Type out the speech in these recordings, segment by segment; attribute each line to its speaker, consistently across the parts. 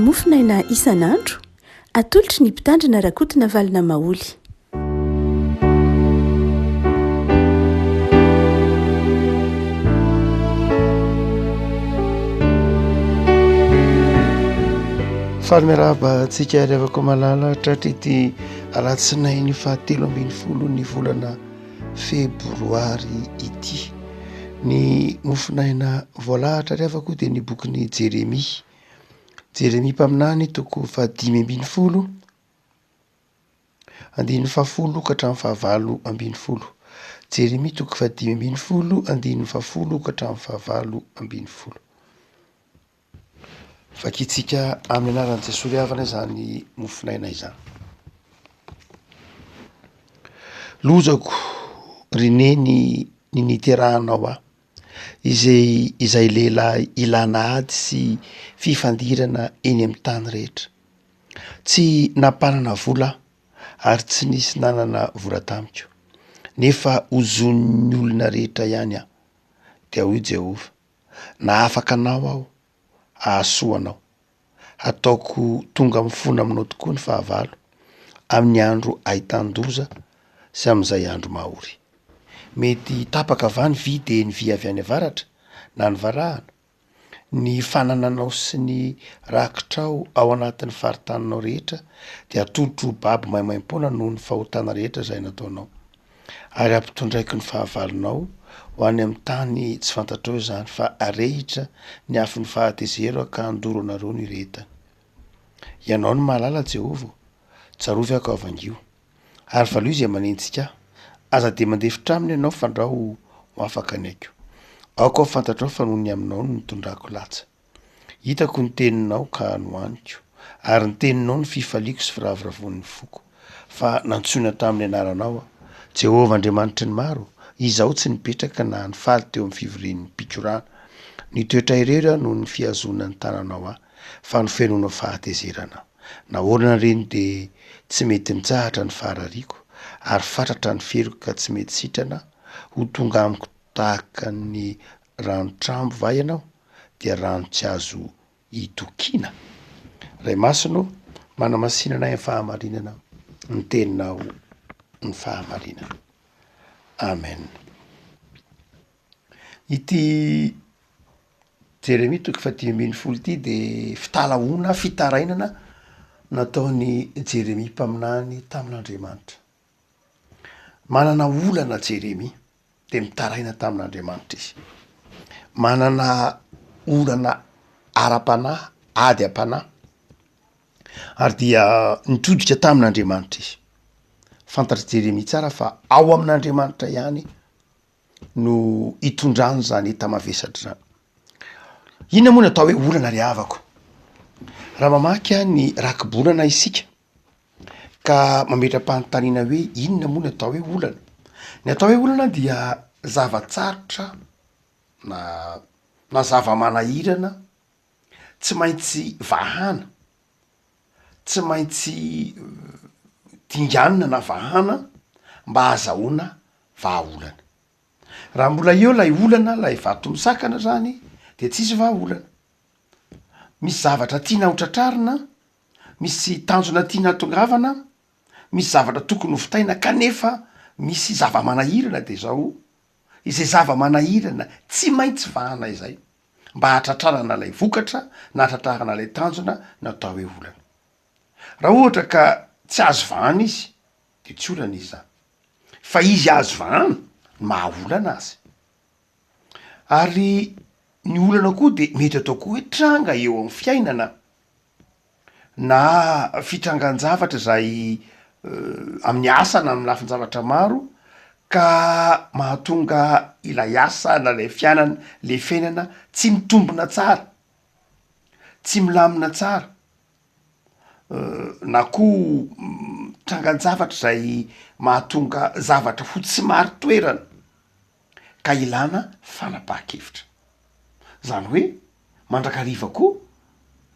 Speaker 1: mofinaina isan'andro atolotry ny mpitandrina rakotina valina maoly.
Speaker 2: Falmeraba tsika revako malala tratrity alatsinainy fahatelo ambin'ny folo ny volana febroary ity. Ny mofinaina voalahatra revako dia ny bokyny Jeremia mpaminany toko fahadimy ambin'ny folo andin'ny fahafolo ka hatramin'ny fahavalo ambin'ny folo. Jeremia toko fahadimy ambin'ny folo andin'ny fahafolo ka hatramin'ny fahavalo ambin'ny folo. Fakitsika amin'ny anaran'i Jesosy havana izany mofinaina izany. Lozako rineny ny niterahanao aho izay lehilahy ilana ady sy fifandirana eny amin'ny tany rehetra. Tsy nampanana vola ary tsy nisy nanana vola tamiko, nefa ozon'ny olona rehetra ihany aho. Dia hoy Jehova, na afaka anao aho ahasoanao, ataoko tonga mifona aminao tokoa ny fahavalo amin'ny andro ahitàn-doza sy amin'izay andro mahory. Mety tapaka va ny vy dia ny vy avy any avaratra na ny varahana, ny fanananao sy ny rakitrao ao anatin'ny faritaninao rehetra dia atolotro baby maimaim-poana noho ny fahotana rehetra izay nataonao, ary ampitondraiko ny fahavalonao ho any amin'ny tany tsy fantatrao izany, fa arehitra ny afin'ny fahatezero ka andoro anareo ny retany. Ianao ny mahalala Jehova, tsarovy ako avangio, ary valo izy amanentsika aza dia mandefitra aminy ianao fandrao ho afaka ny aiko. Aoko aho fantatrao fa noho ny aminao no nitondrako latsa. Hitako ny teninao ka nohaniko, ary ny teninao ny fifaliako sy firavoravon'ny foko. Fa nantsoina tamin'ny anaranao Jehova Andriamanitry ny maro, izaho tsy nipetraka na nifaly teo amin'ny fivorian'ny mpikorana. Ny toetra irera no ny fihazonan'ny tananao aho, fa ny fiainona fahatezerana. Nahoana reny dia tsy mety mitsahatra ny faharariako, ary fatratra ny feroko ka tsy mety sitrana, ho tonga amiko tahaka ny rano-trambo va ianao, dia rano tsy azo hitokiana. Ray masino, manamasinana ny fahamarinana, ny teninao ny fahamarinana. Amen. Ity Jeremia toko fahadimy ambin'ny folo ity dia fitalahoana, fitarainana nataony Jeremia mpaminany tamin'Andriamanitra. Manana olana Jeremia dia mitaraina tamin'Andriamanitra izy. Manana olana ara-panahy, ady am-panahy, ary dia nitodika tamin'Andriamanitra izy. Fantatry Jeremia tsara fa ao amin'Andriamanitra ihany no hitondrany zany hita mavesatra zany. Inona moa no atao hoe olana ry havako? Raha mamaky ny rakibolana isika ka mametra-panontaniana hoe inona moa no atao hoe olana? Ny atao hoe olana dia zavatsarotra na zava-manahirana, tsy maintsy vahana, tsy maintsy dinganina na vahana mba hahazahoana vahaolana. Raha mbola eo lay olana, lay vato misakana zany, dia tsisy vahaolana. Misy zavatra tiana hotratrarina, misy tanjona tiana hatongavana, misy zavatra tokony ho vitaina kanefa misy zava-manahirana dia zao, izay zava-manahirana tsy maintsy vahana izay mba hahatratrarana lay vokatra na hahatratrarana lay tanjona natao hoe olana. Raha ohatra ka tsy azo vahana izy dia tsy olana izy zany, fa izy azo vahana mahaolana azy. Ary ny olana koa dia mety atao koa hoe tranga eo amin'ny fiainana na fitrangan-javatra izay amin'ny asa na amin'ny lafin-javatra maro ka mahatonga ilay asa na lay fiainana, le fiainana tsy mitombona tsara, tsy milamina tsara, na koa trangan-javatra izay mahatonga zavatra ho tsy maro toerana ka ilana fanapahan-kevitra. Zany hoe mandrakariva koa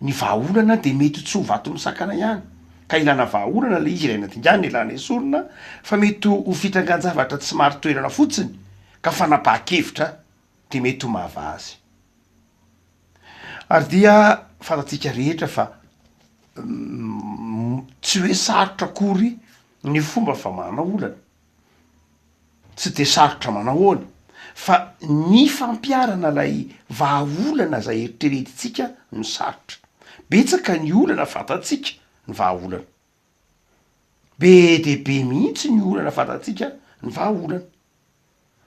Speaker 2: ny vahaolana dia mety tsy ho vato misakana ihany ka ilana vahaolana le izy ilaina dinganina, ilana esorina, fa mety ho fitrangan-javatra tsy maro toerana fotsiny ka fanapahan-kevitra dia mety ho mahavaha azy. Ary dia fantatsika rehetra fa tsy hoe sarotra akory ny fomba famana olana, tsy de sarotra manahoany fa ny fampiarana lay vahaolana zay eritreretintsika no sarotra. Betsaka ny olana fatatsika ny vahaolana, be de be mihitsy ny olana fatatsika ny vahaolana.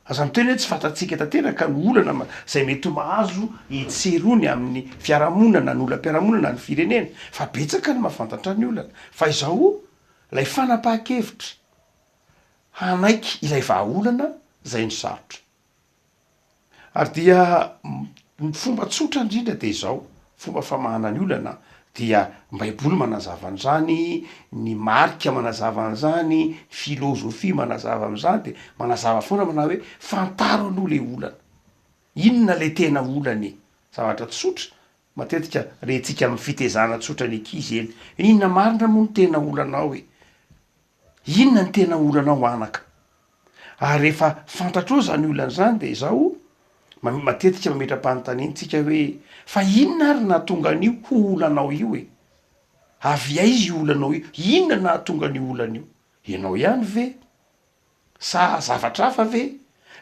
Speaker 2: Aza miteny hoe tsy fatatsika tanteraka ny olana zay mety mahazo etserony amin'ny fiarahamonina ny olam-piarahamonina ny firenena, fa betsaka ny mahafantatra ny olana. Fa izao lay fanapahan-kevitra hanaiky ilay vahaolana zay ny sarotra. Ary dia ny fomba tsotra indrindra de izao fomba famahana ny olana dia baiboly manazava an'zany, ny marika manazava an'zany, filôzofia manazava am'zany, de manazava foana manao hoe fantaro aloha le olana, inona le tena olany. Zavatra tsotra matetika rentsika amy fitezana tsotra ny ankizy eny, inona marina moa ny tena olanao e, inona ny tena olanao anaka. Ary rehefa fantatrao zany olana zany de izao matetika mametra-panontaniantsika hoe fa inona ary nahatonga an'io ho olanao io e, avy aiza io olanao io, inona nahatonga an'io olana io, ianao ihany ve sa zavatra hafa ve?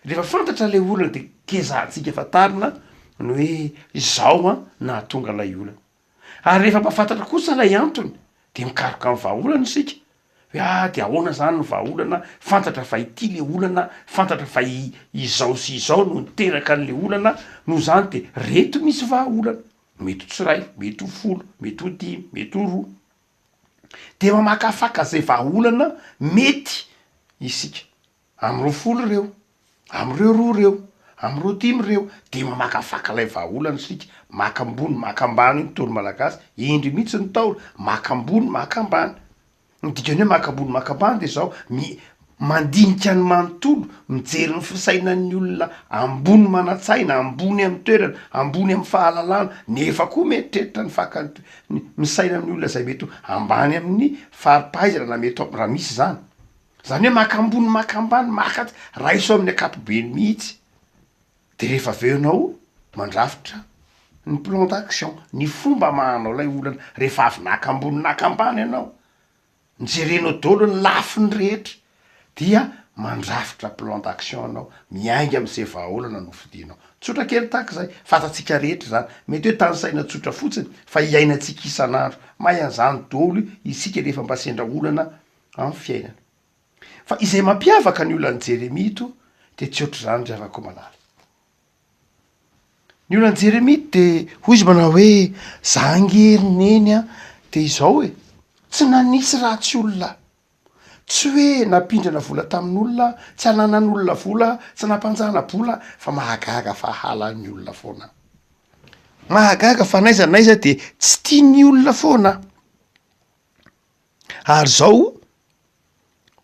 Speaker 2: Rehefa fantatra le olana de kezahantsika fatarina ny hoe izao nahatonga lay olana. Ary rehefa mahafantatra kosa lay antony de mikaroka amy vahaolana isika hoe de ahoana zany ny vahaolana, fantatra fa ity le olana, fantatra fa izao sy izao no niteraka an'le olana, noho zany de reto misy vahaolana, mety ho tsiray, mety ho folo, mety ho dimy, mety ho roa, de mamakafaka zay vahaolana mety isika am'reo folo reo, am'reo roa reo, am'reo dimy reo, de mamakafaka lay vahaolana sika, maka ambony maka ambany iny toro malagasy, indry mihitsy ny taona, maka ambony maka ambany. Ny dikany hoe maka ambony maka ambany de zao mandinika ny manontolo, mijery ny fisainan'ny olona ambony manatsaina, ambony amy toerana, ambony amy fahalalana, nefa koa mieritreritra ny misaina amin'ny olona zay mety ambany amin'ny faripahaizana na mety raha misy zany. Zany hoe maka ambony maka ambany maka raiso amin'ny akapobeny mihitsy. De rehefa aveo anao mandrafitra ny plan d'action, ny fomba mahanao lay olana rehefa avy naka ambony naka ambany ianao, nijerenao daholo ny lafiny rehetra, dia mandrafitra plan d'action anao, miainga am'izay vahaolana novidinao. Tsotra kely tahaka zay, fatatsika rehetra zany, mety hoe tanysaina tsotra fotsiny fa iainatsika isan'andro, mahay an'zany daholo isika rehefa mba sendra olana amy fiainana. Fa izay mampiavaka ny olan'i Jeremia to de tsy ohatry zany ry havako malala. Ny olan'i Jeremia de hoy izy manao hoe zangeriny eny de izao e, tsy nanisy ratsy olona, tsy hoe nampindrana vola tamin'olona, tsy hananan'olona vola, tsy nampanjana vola, fa mahagaga fa halan'ny olona foana. Mahagaga fa naiza naiza de tsy tian'ny olona foana. Ary zao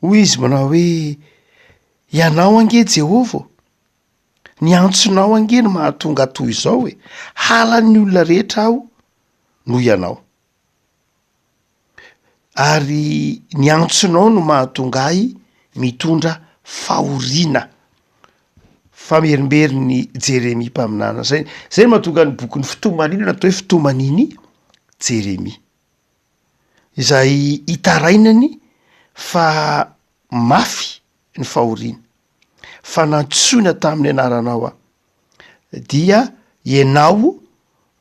Speaker 2: hoy izy manao hoe ianao ange Jehova, ny antsonao ange no mahatonga toy izao e, halan'ny olona rehetra aho no ianao. Ary ny antsonao no mahatonga ahy mitondra fahoriana. Famerimbery ny Jeremia mpaminana zay mahatonga ny boky ny fitomarina natao hoe fitomaniny Jeremia, izay hitarainany fa mafy ny fahoriana, fa nantsoina tamin'ny anaranao aho, dia ianao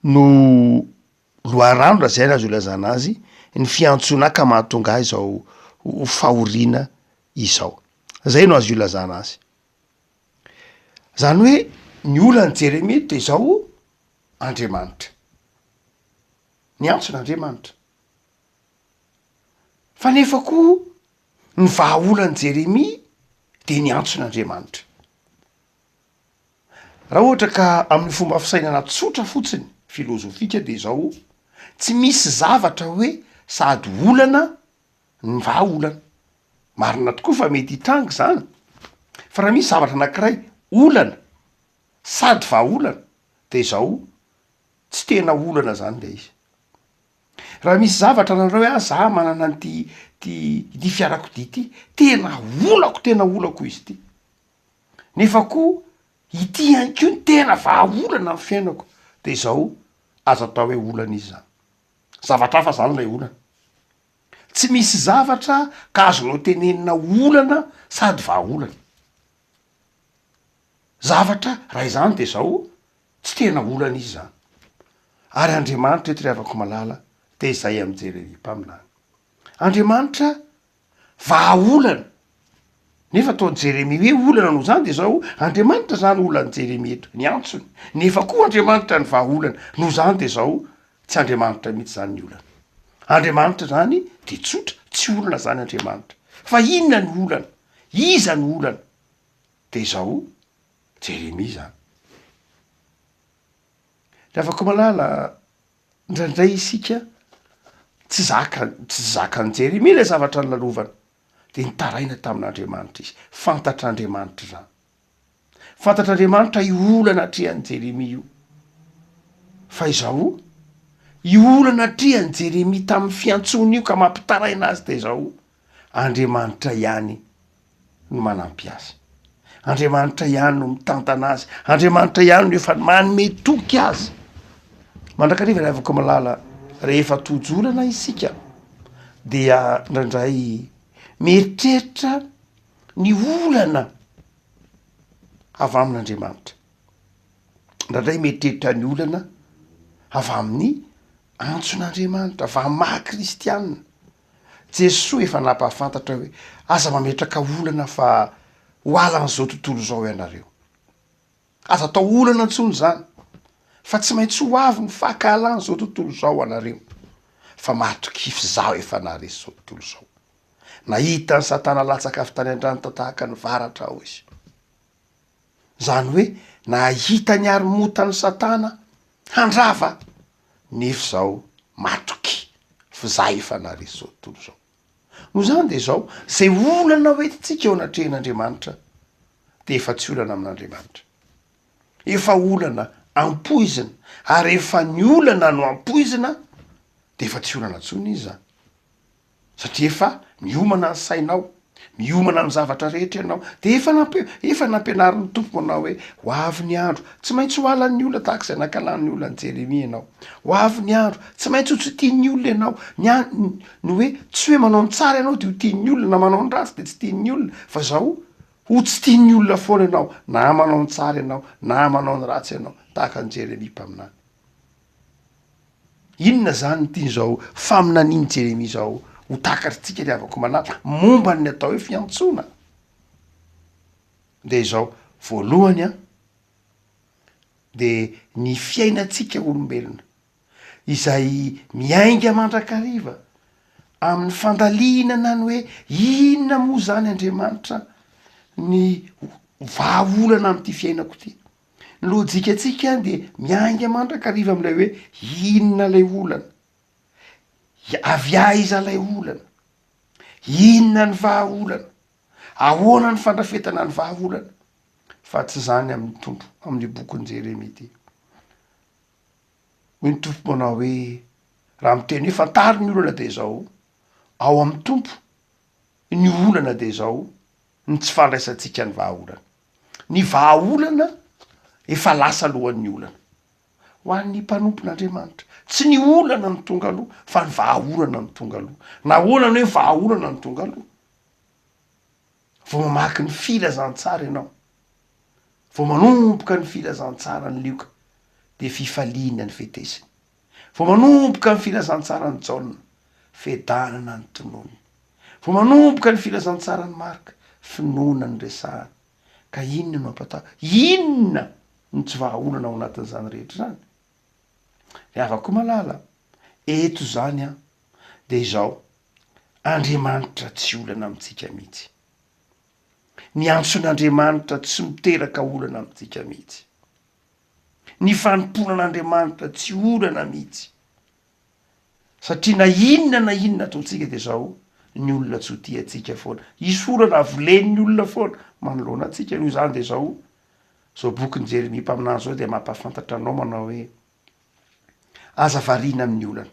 Speaker 2: no loharano raha zay azo ilazana azy, ny fiantsoana ka mahatonga ahy zao fahoriana izao. Zay no azo ilazana azy. Zany hoe ny olan'i Jeremia de zao Andriamanitra, ny antson'Andriamanitra. Fa nefa koa ny vahaolan'i Jeremia de ny antson'Andriamanitra. Raha ohatra ka amin'ny fomba fisainana tsotra fotsiny filozofika de zao, tsy misy zavatra hoe sady olana ny vahaolana. Marina tokoa fa mety hitrangy zany, fa raha misy zavatra anankiray olana sady vahaolana de zao tsy tena olana zany le izy. Raha misy zavatra nanareo hoe za manana ty fiarakodia ity, tena olako izy ty, nefa koa ity ihany koa ny tena vahaolana amin'ny fiainako, de zao azo atao hoe olana izy zany. zavatra hafa zany lay olana tsy misy zavatra ka azonao tenenina olana sady vaolana zavatra raha izany de zao tsy tena olana izy zany ary Andriamanitra eto ry havako malala de izay amy Jeremia mpaminany Andriamanitra vaolana nefa ataony Jeremia hoe olana no zany de zao Andriamanitra zany olany Jeremia eto ny antsony nefa koa Andriamanitra ny vaolana no zany de zao tsy Andriamanitra mihitsy zany ny olana Andriamanitra zany de tsotra tsy olana zany Andriamanitra fa inona ny olana iza ny olana de zao Jeremia zany reafako malala indraindray isika tsy zakany Jeremia le zavatra ny lalovana de nitaraina tamin'Andriamanitra izy fantatr'Andriamanitra zany fantatr'Andriamanitra iolana atrehan'ny Jeremia io fa izao iolana atrehan'ny Jeremia tamin'ny fiantsony io ka mampitaraina azy de zao Andriamanitra ihany no manampy azy Andriamanitra ihany no mitantana azy Andriamanitra ihany no efa manome toky azy mandrakariva ry havako malala rehefa tojolana isika dia indraindray mieritreritra ny olana avy amin'Andriamanitra indraindray mieritreritra ny olana avy amin'ny antson'Andriamanitra avy amin'ny maha kristianina Jesoa efa nampahafantatra hoe aza mametraka olana fa ho alan'izao tontolo zao ianareo aza atao olana ntsony zany fa tsy maintsy ho avy ny fakahalan'izao tontolo zao anareo fa matrikify zaho efa naharesy zao tontolo zao nahita ny Satana latsaka avy tany an-drano tatahaka ny varatra ao izy zany hoe nahita ny aromotany Satana handrava nefa zao matroky fa za efa naharesy zao tontolo zao no zany de zao zay olana hoentintsika eo anatrehan'Andriamanitra de efa tsy olana amin'Andriamanitra efa olana ampoizina ary efa ny olana no ampoizina de efa tsy olana ntsony izy zany satria efa miomana ny sainao miomana ny zavatra rehetra ianao de efa nampianariny tompo anao hoe ho avy ny andro tsy maintsy ho alan'ny olona tahaka izay nankalan'ny olona ny Jeremia ianao ho avy ny andro tsy maintsy ho tsy tian'ny olona ianao ny hoe tsy hoe manao ny tsara ianao de ho tian'ny olona na manao ny ratsy de tsy tian'ny olona fa zao ho tsy tian'ny olona foana ianao na manao ny tsara ianao na manao ny ratsy ianao tahaka ny Jeremia mpaminany inona zany tia zao faminaniany Jeremia zao ho takatritsika ry havako malala momba ny atao hoe fiantsona de zao voalohany de ny fiainatsika olombelona izay miainga mandrakariva amin'ny fandalinana ny hoe inona moa zany Andriamanitra ny vahaolana am'ty fiainako ty ny lojikatsika de miainga mandrakariva am'lay hoe inona lay olana avy aiza lay olana inona ny vahaolana ahoana ny fandrafetana ny vahaolana fa tsy zany amin'ny tompo amin'ny bokin'ny Jeremia ty hoy ny tompo manao hoe raha miteny hoe fantaro ny olana de zao ao amin'ny tompo ny olana de zao ny tsy fandraisantsika ny vahaolana ny vahaolana efa lasa alohan'ny olana ho an'ny mpanompon'Andriamanitra tsy ny olana ny tonga aloha fa ny vahaolana ny tonga aloha na hoana hoe vahaolana ny tonga aloha vao mamaky ny filazantsara ianao vao manomboka ny filazantsara ny lioka de fifaliana ny fetesiny vao manomboka ny filazantsara ny Jaona fedanana ny tonony vao manomboka ny filazantsara ny Marka finoana ny resahana ka inona no ampatao inona ny tsy vahaolana ao anatin'izany rehetra zany ry havako malala eto zany de izao Andriamanitra tsy olana amitsika mihitsy ny antson'Andriamanitra tsy miteraka olana amitsika mihitsy ny fanomponan'Andriamanitra tsy olana mihitsy satria na inona ataotsika de zao ny olona tsy ho tiatsika foana isy olana avolen'ny olona foana manoloana atsika io zany de zao bokin'ny Jeremia mpaminany zao de mampahafantatra anao manao hoe aza variana amin'ny olana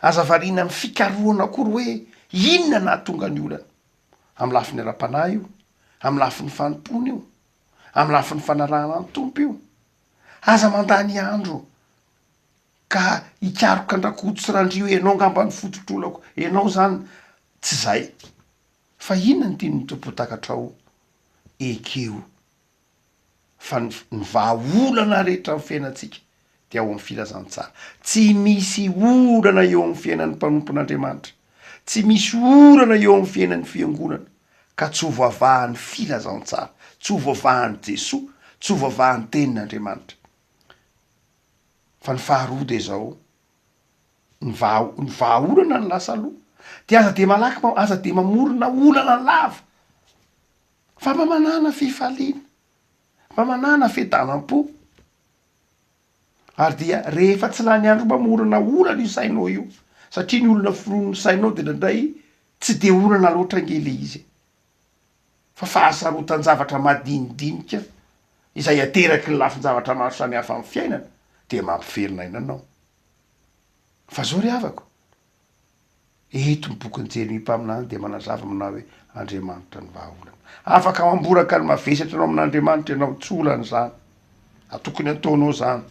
Speaker 2: aza variana amin'ny fikarohana akory hoe inona nahatonga ny olana amin'ny lafiny ara-panahy io amin'ny lafiny fanompony io amin'ny lafiny fanarahana ny tompo io aza mandany andro ka hikaroka andrakotsy randrio ianao ngambany fototrolako ianao zany tsy zay fa inona ny tiany tompo takatrao ekeo fa ny vahaolana rehetra amin'ny fiainantsika de ao amin'ny filazantsara tsy misy orana eo amin'ny fiainan'ny mpanompon'Andriamanitra tsy misy orana eo amin'ny fiainan'ny fiangonana ka tsy ho vavahan'ny filazantsara tsy ho vavahan'ny Jesoa tsy ho vavahan'ny tenin'Andriamanitra fa ny faharoa de zao ny vahaolana ny lasa aloha de aza de malaky aza de mamorona olana lava fa mba manana fifaliana fa manana fiadanam-po ary dia rehefa tsy lany andro mamorona olana io sainao io satria ny olona fironony sainao de nandray tsy de olana loatra ngely izy fa fahasarotany zavatra madinidinika izay ateraky ny lafin-javatra maro samihafa amin'ny fiainana de mampiverina ainanao fa zao ry havako eto ny bokin'ny Jeremia mpaminany de manazava aminao hoe Andriamanitra ny vahaolana afaka mamboraka ny mavesatra anao amin'Andriamanitra ianao tsy olana zany atokony ataonao zany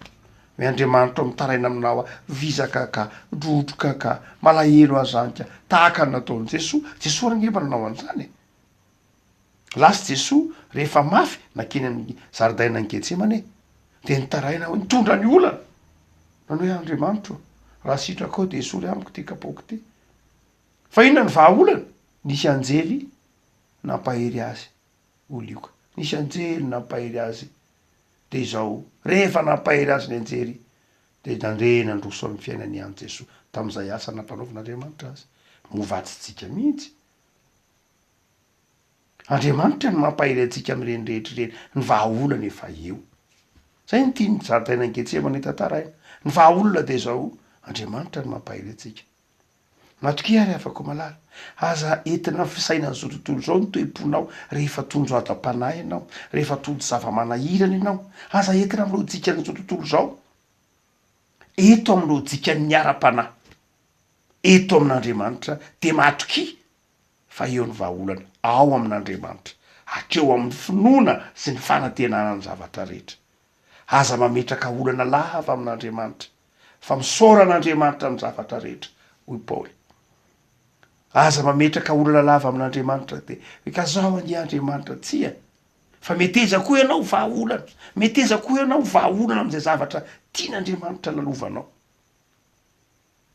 Speaker 2: hoe Andriamanitra mitaraina aminao vizaka ka drotroka ka malahelo azany ka tahaka ny nataony Jesoa rangebana nanao an'izany lasy Jesoa rehefa mafy nakeny amin'ny zaridaina ny Getsemane de nitaraina hoe nitondra ny olana nanao hoe Andriamanitra raha sitraka ao de esory amiko ty kapaoko ty fa inona ny vahaolana nisy anjely nampahery azy olioka nisy anjely nampahery azy de izao rehefa nampahery azy ny anjery de nandre nandroso amin'ny fiainany any Jesoa tam'izay asa nampanaovan'Andriamanitra azy movatsitsika mihitsy Andriamanitra ny mampahery atsika amin'ireny rehetrareny ny vahaolana efa eo zay ny tiany zaridaina ny Getsemane tantaraina ny vahaolana de zao Andriamanitra ny mampahery atsika matoki ary afako malala aza entina fisainany zao tontolo zao ny toe-ponao rehefa tonjo adam-panahy ianao rehefa tonjo zava-manahirana ianao aza entina amin'ny lojikany zao tontolo zao eto amin'ny lojikany miara-panahy eto amin'Andriamanitra de matoki fa eo ny vahaolana ao amin'Andriamanitra hatreo amin'ny finoana sy ny fanantenana ny zavatra rehetra aza mametraka olana lava amin'Andriamanitra fa misaoran'Andriamanitra amin'ny zavatra rehetra hoy Paoly aza mametraka olana lava amin'Andriamanitra de ka zao any Andriamanitra tsia fa meteza koa ianao vahaolana meteza koa ianao vahaolana amin'izay zavatra tian'Andriamanitra lalovanao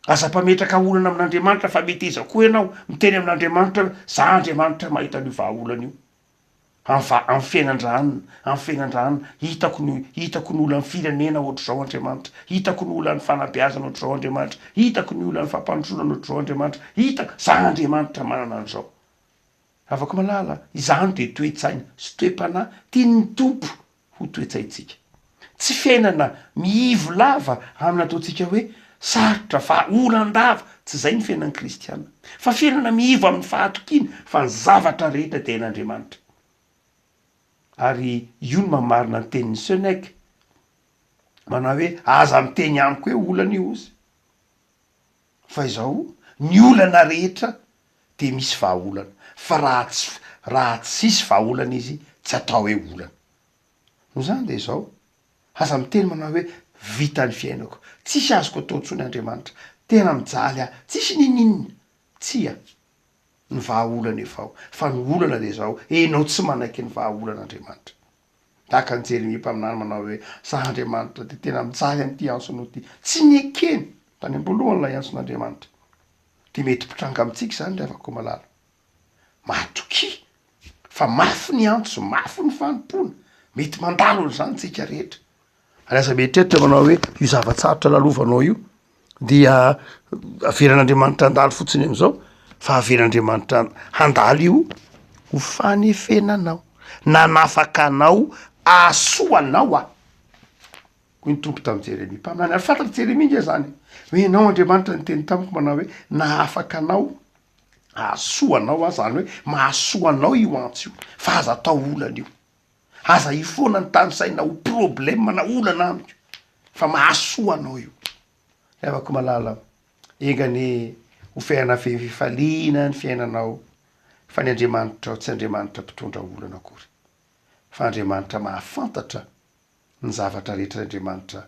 Speaker 2: aza mpametraka olana amin'Andriamanitra fa meteza koa ianao miteny amin'Andriamanitra za Andriamanitra mahita an'io vahaolana io amin'ny fiainan-dranina hitako ny olana firenena ohatr'izao Andriamanitra hitako ny olana fanabeazana ohatr'izao Andriamanitra hitako ny olana fampandrosoana ohatr'izao Andriamanitra hitako za Andriamanitra manana an'izao afaka malala izany de toe-tsaina sy toe-panahy tiany tompo ho toe-tsaintsika tsy fiainana miivo lava amin'ny ataontsika hoe sarotra fa olan-dava tsy zay ny fiainan'ny kristiana fa fiainana miivo amin'ny fahatokiana fa ny zavatra rehetra de ain'Andriamanitra ary io ny mamarina ny tenin'ny Seneca manao hoe aza miteny amiko hoe olana io izy fa izao ny olana rehetra de misy vahaolana fa raha tsy sisy vahaolana izy tsy atao hoe olana no zany de izao aza miteny manao hoe vita ny fiainako tsisy azoko atao ntsony Andriamanitra tena mijaly tsisy ninina tsia ny vahaolana efa fa ny olana de zao enao tsy manaiky ny vahaolan'Andriamanitra tahaka ny Jeremia mpaminany manao hoe za Andriamanitra de tena mijaly an'ity ansonao ty tsy niekeny tany am-boalohany lay anson'Andriamanitra de mety mpitranga amitsika zany ry avako malala matoki fa mafy ny antso mafy ny fanompona mety mandalo zany tsika rehetra ary aza mietreritra manao hoe io zavatsarotra lalovanao io dia averan'Andriamanitra handalo fotsiny am'izao fa averan'Andriamanitra handalo io ho fanefenanao nanafaka anao asoanao koa ny tompo tamin'ny Jeremia mpaminany ary fantatra Jeremia nge zany hoe enao Andriamanitra ny teny tamiko manao hoe nahafaka anao asoanao zany hoe mahasoanao io antso io fa aza atao olana io aza ifoana ny tany saina ho problema na olana amiko fa mahasoanao io afako malala engany ho fiaina fifaliana ny fiainanao fa ny Andriamanitra tsy Andriamanitra mpitondra olana akory fa Andriamanitra mahafantatra ny zavatra rehetra Andriamanitra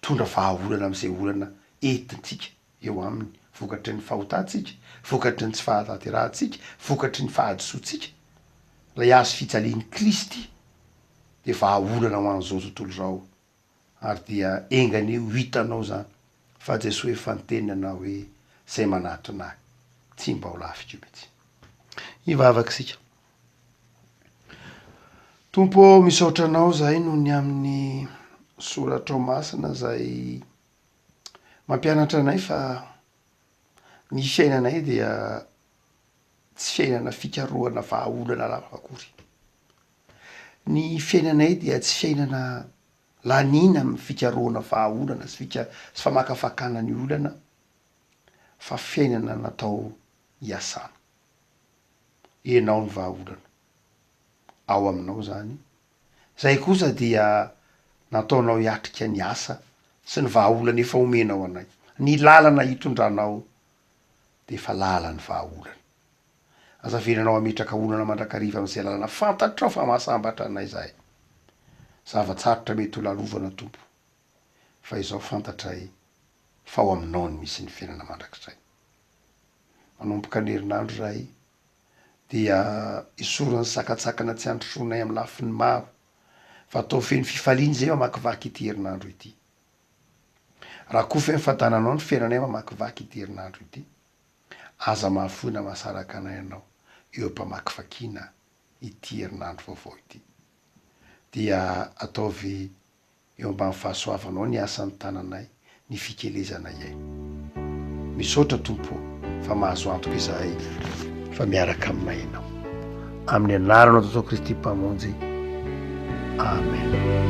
Speaker 2: tondra vahaolana am'izay olana entintsika eo aminy, vokatry ny fahotantsika, vokatry ny tsy fahataterahantsika, vokatry ny fahadisoantsika. Lay azo fijalian'ny Kristy de vahaolana ho an'izao tontolo zao, ary dia engany io hitanao zany fa Jesosy efa nitenana hoe zay manatona tsy mba ho lafiko mihitsy. Ivavakisika. Tompo, misaotra anao zahay noho ny amin'ny soratra masina zay mampianatra anay fa ny fiainanay dia tsy fiainana fikarohana vahaolana lava akory. Ny fiainanay dia tsy fiainana lanina amin'ny fikarohana vahaolana sy sy famakafakana ny olana, fa fiainana natao hiasana. Ianao ny vahaolana ao aminao zany. Zay kosa dia nataonao hiatrika ny asa sy ny vahaolana efa omenao anay. Ny lalana hitondranao de fa lalan'ny vahaolana. Azavelanao ametraka olana mandrakariva am'izay lalana fantatrao fa mahasambatra anay zahay. Zavatsarotra mety ho lalovana Tompo, fa izao fantatray fa ao aminao ny misy ny fiainana mandrakizay. Manomboka ny herinandro zahay dia isorany sakatsakana tsy androsoanay amin'ny lafiny maro, fa atao feno fifaliany zay mamakivaky ity herinandro ity. Raha koa fe fahatananao ny fiainanay mamakivaky ity herinandro ity, aza mahafoina mahasaraka anay ianao eo am-pamakivakiana ity herinandro vaovao ity. Dia ataovy eo ambany fahasoavanao ny asan'ny tananay, ny fikelezana iay. Misaotra Tompo fa mahazo antoka izahay fa miaraka aminay ianao. Amin'ny anaranao Jesosy Kristy mpamonjy. Amen.